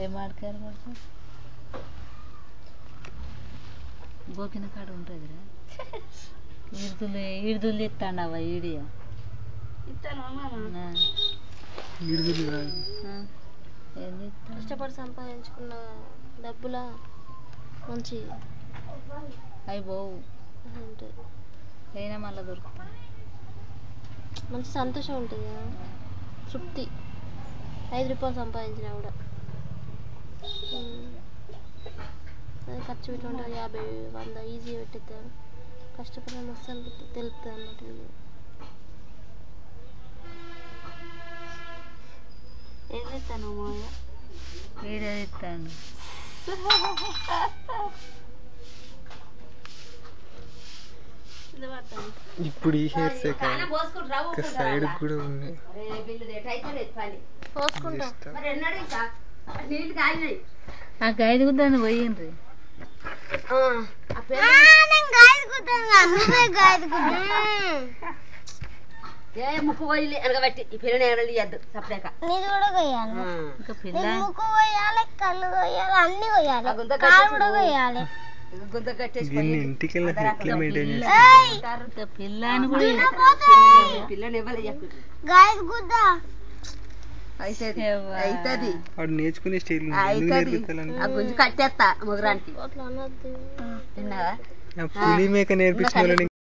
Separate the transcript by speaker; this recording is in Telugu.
Speaker 1: ఏం మాడకాయలు పడుతుంది గోకిన కాడ ఉంటుందిరా ఈడుదులు ఇస్తాండవా ఈడియో
Speaker 2: కష్టపడి సంపాదించుకున్న డబ్బుల మంచి
Speaker 1: అవి పోవు అయినా మళ్ళీ దొరుకుతాయి
Speaker 2: మంచి సంతోషం ఉంటుంది కదా తృప్తి 5 రూపాయలు సంపాదించినా కూడా అదే ఖర్చు పెట్టుకుంటే 50 100 ఈజీ పెట్టిద్దాం కష్టపడిన మస్తు తెలుపుతుంది అన్నట్టు ఏం చేస్తాను మాయ
Speaker 1: వీడియో ఇస్తాను
Speaker 3: ఇప్పుడు ఈ హెయిర్ సైడ్ కూడా ఉంది
Speaker 1: ఆ గైదు గుద్దాన్ని పోయిండ్రి
Speaker 4: ముక్కు పోయి అనగబట్టి ఈ పిల్లని ఎగరలు ఇవ్వద్దు సపరేక
Speaker 2: నీది కూడా కొయ్యాలి ముక్కు కొయ్యాలి కళ్ళు కొయ్యాలి అన్ని కొయ్యాలి కాలు కూడా కొయ్యాలి
Speaker 4: గుంత కట్టేసి పిల్లని ఇవ్వాలి అవుతుంది
Speaker 3: నేర్చుకునే స్టైల్
Speaker 4: ఆ గుంజు కట్టేస్తా ముగ్గురానికి
Speaker 2: అట్లా అన్నది
Speaker 4: తిన్నావా
Speaker 3: పులి మేక నేర్పించిన